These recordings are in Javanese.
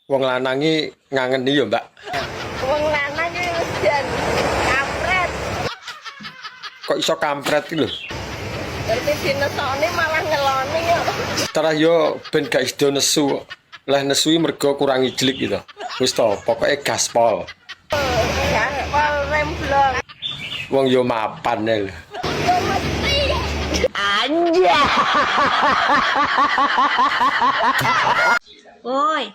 Wong lanangi ngangeni ya, Mbak. Wong lanang iki wis jan kampret. Kok iso kampret iki lho? Berarti dinesoni malah ngeloni yo. Terus yo ben gak iso nesu. Lah nesu mergo kurang ijlik gitu. Wis to, pokoke gaspol. Gaspol remblong. Wong yo mapan lho. Yo mesti. Anja. Woi,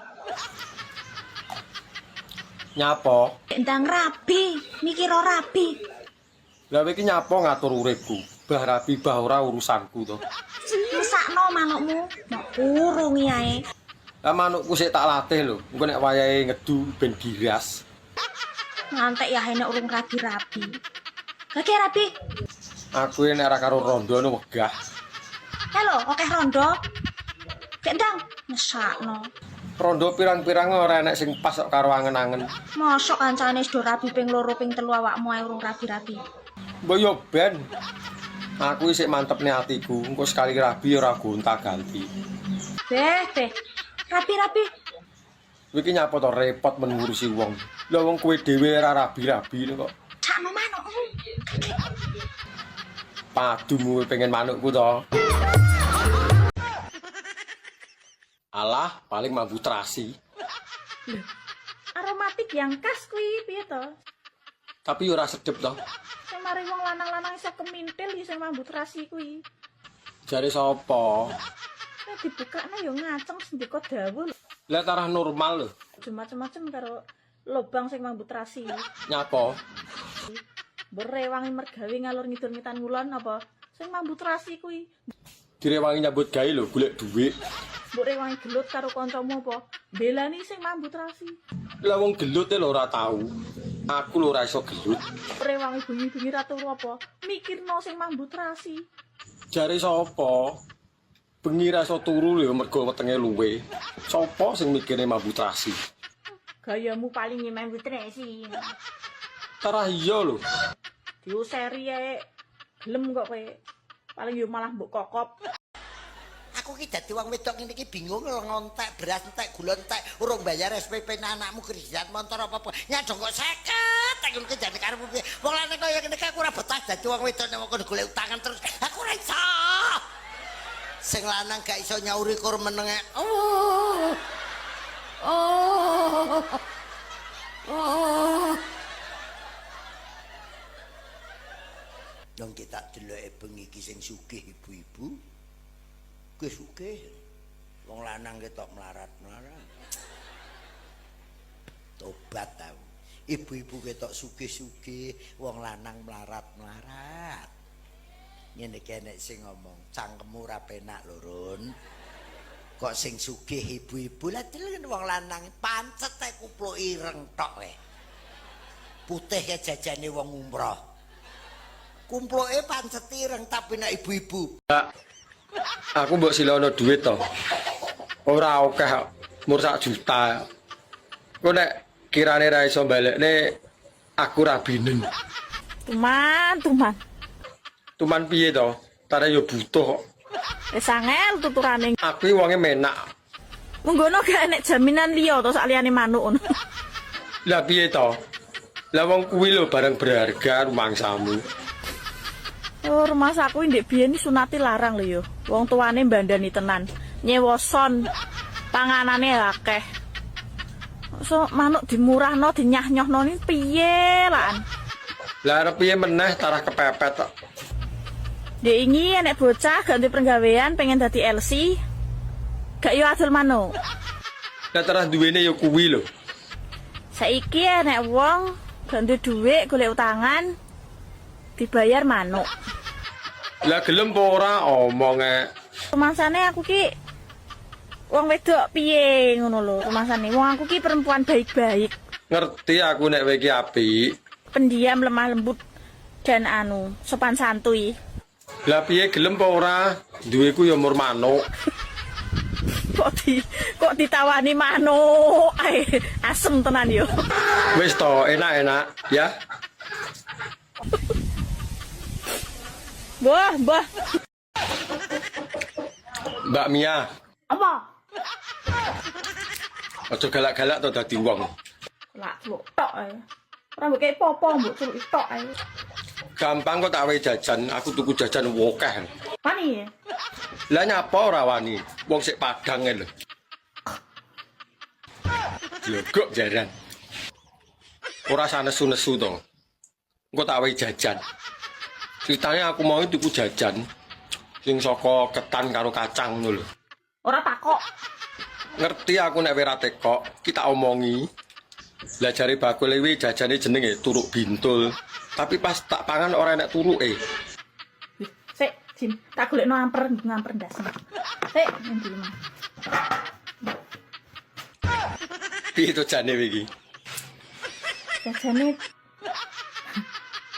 Nyapa? ndang rabi, mikir ora rabi. Lah kowe iki nyapa ngatur uripku? Bah rabi bah ora urusanku to. Mesakno manukmu, mok urung ae. Lah manukku sik tak latih lho. Engko nek wayahe ngedu ben giras. Ngantek ya enek urung rabi-rabi. Lagi rabi. Aku nek ora karo rondo no wegah. Halo, oke rondo. Cek ndang, mesakno. Rondo pirang-pirang ora enek sing pas kok karo angen-angen. Mosok kancane wis do rabi ping 2 ping 3 awakmu ae urung rabi-rabi. Mbok yo ben. Aku isih mantepne atiku. Engko sekali rabi ora gonta-ganti. Beh. Rabi-rabi. Kowe iki nyapa to repot men ngurusi wong. Lah wong kowe dhewe ora rabi-rabi kok. Sakno manukmu. Padumu pengen manukku to. Alah, paling mampu terasi. Aromatik yang khas kuwi piye to? Tapi ora sedep to. Sing mari wong lanang-lanang iso kemintil sing mambut rasi kuwi. Jare sapa? Nek dibukakne yo ngaceng sendika dawuh. Lah tarah normal lho. Macem-macem karo lobang sing mambut rasi. Nyapa? Berewangi mergawe ngalur ngidul ngitan ngulon apa? Sing mambut rasi kuwi. Direwangi nyambut gawe lho, golek dhuwit. Mbok rewangi gelut karo kancamu apa? Belani sing mambut rasi. Lah wong gelut e lho ora tau. Aku lho ora iso gelut. Rewangi bengi-bengi ra turu apa? Mikirno sing mambut rasi. Jare sapa? Bengi ra iso turu lho mergo wetenge luwe. Sapa sing mikirne mambut rasi? Gayamu paling mambut rasi. Tarah iya lho. Diuseri ae. Gelem kok kowe. Paling yo malah mbok kokop. Aku ki dadi wong wedok ngene iki bingung ngontek beras entek gula entek urung bayar SPP anakmu kreditan motor apa-apa. Nyadong kok 50 tak ngono ki jane karepmu piye. Wong lanang kaya ngene iki aku ora betah dadi wong wedok nek kok golek utangan terus. Aku ora iso. Sing lanang gak iso nyauri kur menenge. Dong kita deloke bengi iki sing sugih ibu-ibu. Kowe sugih. Wong lanang ketok melarat-melarat. Tobat tau. Ibu-ibu ketok sugih-sugih, wong lanang melarat-melarat. Ngene iki nek sing ngomong, cangkemmu ora penak lho, Run. Kok sing sugih ibu-ibu lah deleng wong lanang pancet ae kupluk ireng tok wae. Putih ya jajane wong umroh. Kumploke pancet ireng tapi nek ibu-ibu. Aku mbok silono duit to. Ora akeh mur 1 juta. Kok nek kirane ra iso balekne aku ra binen. Tuman. Tuman piye to? Tare yo butuh kok. Wis angel tuturane. Aku iki wonge menak. Munggono gak enek jaminan liya to sakliyane manuk ngono. Lah piye to? Lah wong kuwi lho barang berharga rumangsamu. Oh, rumah saku ndek biyen sunati larang lho yo. Wong tuane mbandani tenan. Nyewoson panganane akeh. So manuk dimurahno dinyah-nyohno ni piye lan? Lah arep piye meneh tarah kepepet kok. Ndek ingi enek bocah gak duwe penggawean pengen dadi LC. Gak yo adol manuk. Lah tarah duwene yo kuwi lho. Saiki enek wong gak duwe dhuwit golek utangan dibayar manuk. Lah gelem apa ora omonge. Rumasane aku ki wong wedok piye ngono lho rumasane. Wong aku ki perempuan baik-baik. Ngerti aku nek kowe iki apik. Pendiam, lemah lembut dan sopan santuy. Lah piye gelem apa ora? Duweku ya mur manuk. Kok ditawani manuk. Ae, asem tenan yo. Wis to, enak-enak ya. Mbah. Mbak Mia. Apa? Aja galak-galak to dadi wong. Lak celuk tok ae. Ora mbok kei popo mbok celuk tok ae. Gampang kok tak wae jajan, aku tuku jajan wokeh. Wani ya? Lah nyapa ora wani? Wong sik Padang lho. Jogok jaran. Ora sanesu-nesu to. Engko tak wae jajan. Ceritanya aku mau tuku jajan sing saka ketan karo kacang ngono lho. Ora takok. Ngerti aku nek ora tekok, kita omongi. Lah jare bakul iki jajane jenenge turuk bintul. Tapi pas tak pangan ora enak turuke. Sik, Jim, tak golekno ngamper ndas. Sik, ngendi mah. Piye to jane iki?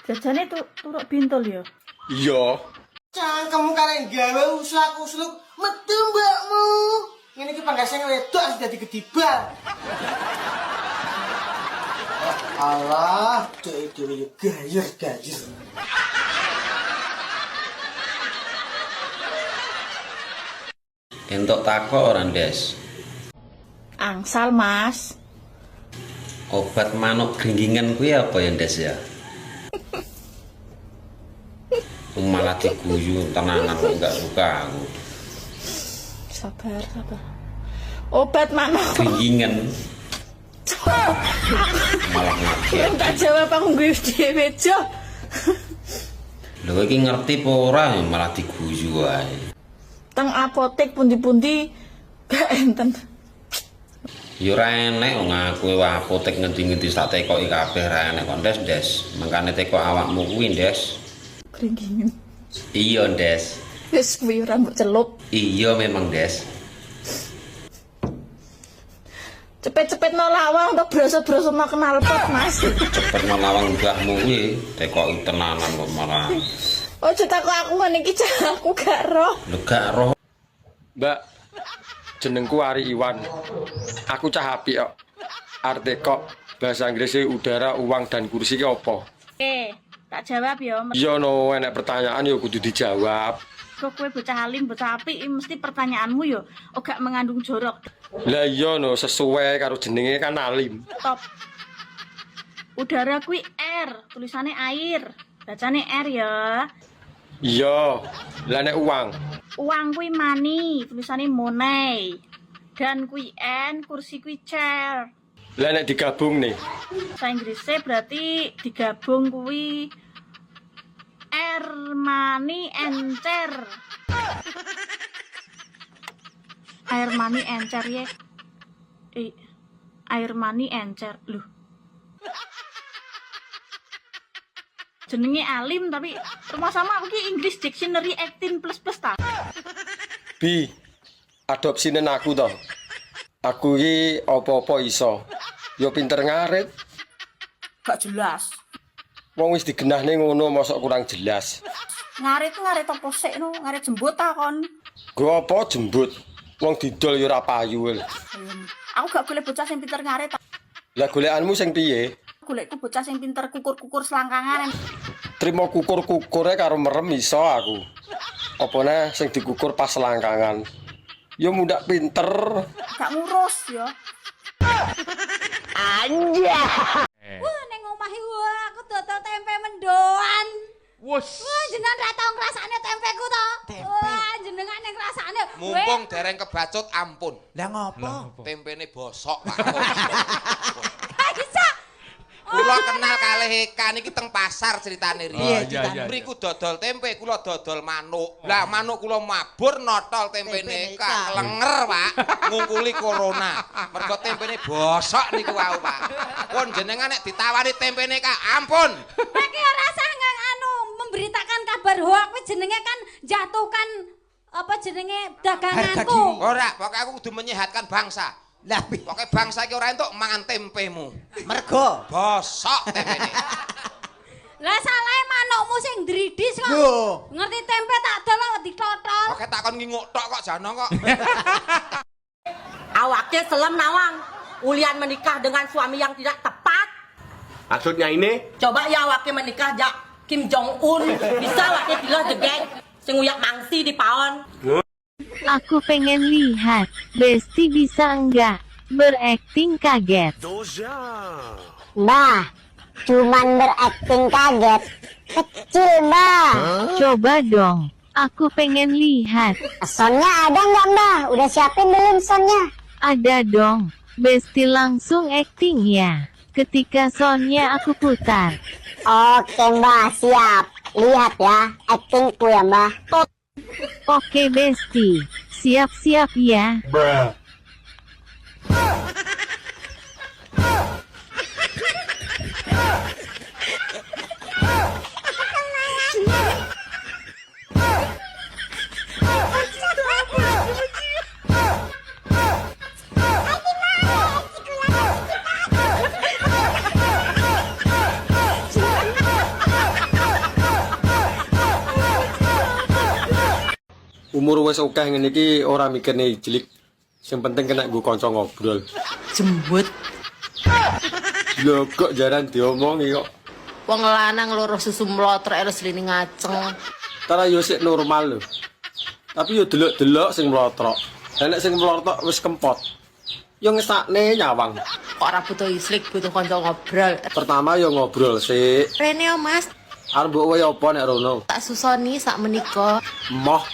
Jajane turuk bintul ya. Iya. Cangkemmu karek gawe uslak-usluk metu mbakmu. Ngene iki panggase wedok sing dadi gedibal. Allah, dhewe gayer-gayer. Entuk takok ora, Ndes? Angsal, Mas. Obat manuk gringgingan kuwi apa ya, Ndes ya? Malah diguyu tenanan kok enggak suka aku. Sabar. Obat manuk. Gringgingan. Malah ngaget. Tak jawab aku ngguyu dhewe, Jo. Lho iki ngerti apa ora malah diguyu ae. Teng apotek pundi-pundi gak enten. Ya ora enek wong aku apotek ngendi-ngendi tak tekoki kabeh ra enek kok, Ndes. Mangkane tekok awakmu kuwi, Ndes. Kringgingan. Iya, Ndes. Wis kuwi ora mbok celup. Iya memang, Ndes. Cepet-cepet no lawang to broso-broso no knalpot, Mas. Cepet melawang mbahmu kuwi tekoki tenanan kok malah. Ojo takok aku ngene iki aku gak roh. Lho gak roh. Mbak, jenengku Ari Iwan. Aku cah apik kok. Arte kok bahasa Inggrisnya udara, uang dan kursi ki apa? Tak jawab ya. Iya no, enek pertanyaan ya kudu dijawab. Kok kowe bocah alim, bocah apik mesti pertanyaanmu ya gak mengandung jorok. Lah iya no, sesuai karo jenenge kan alim. Top. Udara kuwi air, tulisannya air. Bacane air ya. Iya, lah nek uang. Uang kuwi money, tulisannya money. Dan kuwi n, kursi kuwi chair. Lah nek digabung nih. Bahasa Inggrisnya berarti digabung kuwi air, money, and chair. Air money encer ya. Air money encer. Loh. Jenenge alim tapi rumah sama aku ki English Dictionary 18++ ta. Bi, adopsinen aku toh. Aku iki apa-apa iso. Yo pinter ngarit. Gak jelas. Wong wis digenahne ngono mosok kurang jelas. Ngarit apa sik no? Ngarit jembut ta kon. Go apa jembut? Wong didol yo ora payu. Aku gak golek bocah sing pinter ngarit. Lah golekanmu sing piye? Golekku bocah sing pinter kukur-kukur selangkangan. Trimo kukur-kukure karo merem iso aku. Opone sing dikukur pas selangkangan. Yo mundak pinter. Gak ngurus ya. Wah, ning omah iki aku dodol tempe mendoan. Wus. Wah, jenengan ra tau ngrasakne tempeku to? Wah, jenengan ning ngrasakne. Mumpung dereng kebacut ampun. Lah ngopo? Tempene bosok, Pak. Bisa. Kula kenal kalih Eka niki teng pasar critane Iya, riyen. iya. Mriku dodol tempe, kula dodol manuk. Lah manuk kula mabur notol tempene Eka, klenger, Pak. Ngungkuli corona. Mergo tempene bosok niku wau, Pak. Pun jenengan nek ditawari tempene Eka, ampun. Kowe ki ora usah memberitakan kabar hoak kuwi jenenge kan jatuhkan apa jenenge daganganku. Ora, pokoke aku kudu menyehatkan bangsa. Lah Pokoke bangsa iki ora entuk mangan tempemu. mergo Bosok tempene. Lah salahe manukmu sing dridis kok. Lho. Ngerti tempe tak dolok ditotol. Pokoke takon nginguk tok kok jano kok. Awaknya selam nawang. Ulian menikah dengan suami yang tidak tepat. Maksudnya ini? Coba ya awaknya menikah jak Kim Jong Un. Bisa awaknya pilih jegek. Sing uyak mangsi di paon. Aku pengen lihat, Besti bisa enggak? Berakting kaget. Mbah, cuman berakting kaget. Kecil, Mbah. Coba dong, aku pengen lihat. Sonnya ada nggak, Mbah? Udah siapin belum sonnya? Ada dong, Besti langsung acting ya. Ketika soundnya aku putar. Oke, Mbah, siap. Lihat ya, aktingku ya, Mbah. Oke Besti, siap-siap ya. Umur wis akeh ngene iki ora mikirne cilik. Sing penting kena nggo kanca ngobrol. Jembut. Lho kok jaran diomongi kok. Wong lanang loro susu mlotrek terus lini ngaceng. Tara yo sik normal lho. Tapi yo delok-delok sing mlotrok. Lah nek sing mlotrok wis kempot. Yo ngesakne nyawang. Kok ora butuh islik, butuh kanca ngobrol. Pertama yo ngobrol sik. Rene yo, Mas. Arep mbok wae apa nek rono? Tak susoni sak menika. Moh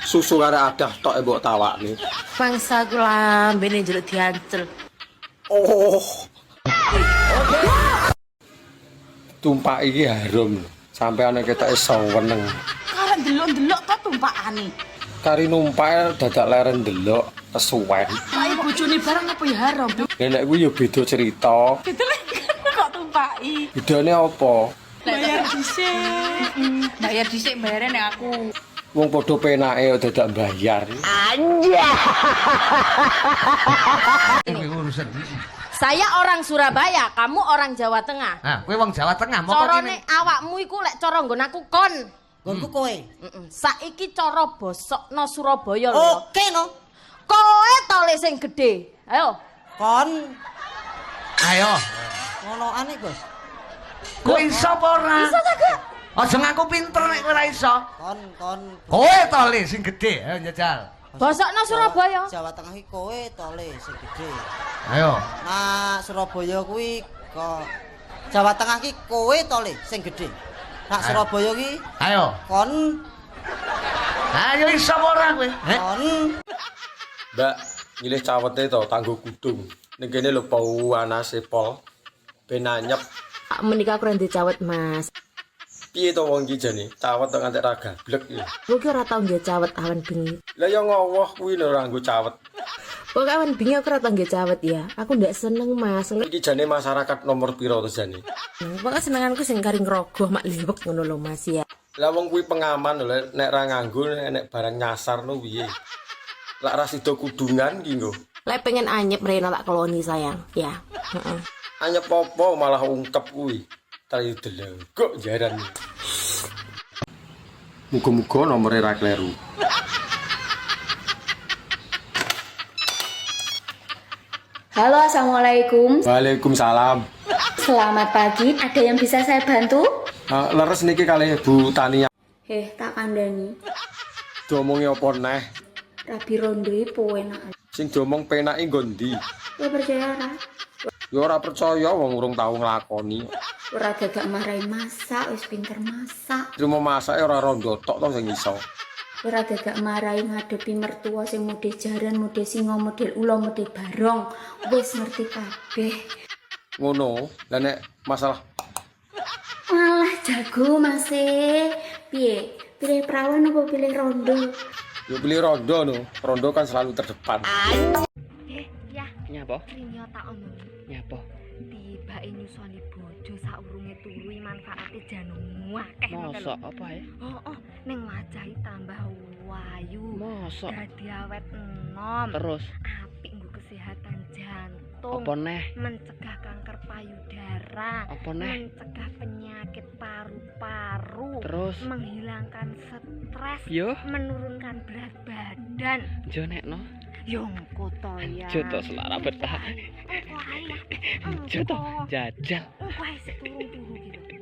susu karo adah tok mbok tawakne. Bangsa ku lambene njaluk diancel. Oh. Tumpak iki harum. Sampai ana ketoke seneng. Karek delok-delok to tumpakane. Kari numpak dadak leren delok kesuwen. Ayo bojone barang apa ya haram? Nek kuwi yo beda cerita. Kok tumpaki? Bedane apa? Bayar dhisik. Bayar dhisik bayare nek aku. Wong padha penake dadak bayar. Saya orang Surabaya, kamu orang Jawa Tengah. Nah, kowe wong Jawa Tengah, moko Carane awakmu iku lek cara nggon aku kon. Gonku kowe. Saiki cara bosokno Surabaya lho. Oke no. Kowe tole sing gedhe. Ayo. Kon Ayo. ngonoane, Bos. Kowe iso apa ora? Iso ta, Gak? Aja ngaku pinter nek kowe ora iso. Kon Kowe tole sing gedhe, ayo njajal. Bosokno Surabaya. Jawa Tengah iki kowe tole sing gedhe. Ayo. Nah, Surabaya kuwi kok Jawa Tengah iki kowe tole sing gedhe. Nak Surabaya ki Ayo. kon Ayo iso apa ora kowe? kon Mbak, milih cawete to tanggo kudung. Ning kene lho bau anase pol. Ben anyep. Menika aku rende cawet, Mas. Piye to wong iki jane? Cawet to nganti ra gablek iki. Kowe ora tau nggih cawet awan bengi. Lah ya ngowoh kuwi lho ora nggo cawet. Kok awan bengi aku ora tau nggih cawet ya. Aku ndak seneng, Mas. Iki jane masyarakat nomor piro to jane? Pokoke senenganku sing kari ngrogoh mak liwek ngono lho, Mas ya. Lah wong kuwi pengaman lho nek ra nganggo nek barang nyasar no piye. Lah ra sida kudungan iki nggo. Lek pengen anyep mrene tak keloni sayang, ya. Heeh. Anyep apa malah ungkep kuwi. Tayu delok jaran. Muga-muga nomore ra kleru. Halo, assalamualaikum. Waalaikumsalam. Selamat pagi. Ada yang bisa saya bantu? Leres niki kalih Bu Tania. Tak kandani. Diomongi apa neh? Rabi Rondri penak. Sing diomong penake nggo ndi? Kowe percaya ora? Ya ora percaya wong urung tau nglakoni. Ora gagak marahi masak, wis pinter masak. Trimo masake ora rondo tok to sing iso. Ora gagak marahi ngadepi mertua sing model jaran, model singa, model ula, model barong. Wis ngerti kabeh. Ngono. Lah nek masalah Malah jago Mas. Piye? Pilih perawan apa pilih rondo? ya pilih rondo no. Rondo kan selalu terdepan. Ya. Nyapa? Rinyo tak omong. Nyapa? Tibake nyusoni bojo saurunge turu manfaate janung akeh. Mosok apa ya? Oh, ning wajahe tambah wayu. Mosok. Dadi awet enom. Terus Apik nggo kesehatan jantung. apa neh? Mencegah kanker payudara. Apa neh? Mencegah penyakit paru-paru. Terus Menghilangkan stres. yo Menurunkan berat badan. jonekno. Yo engko to ya. Joto selara betah. Engko ae ya. Joto jajal. Engko ae sik turu-turu gitu.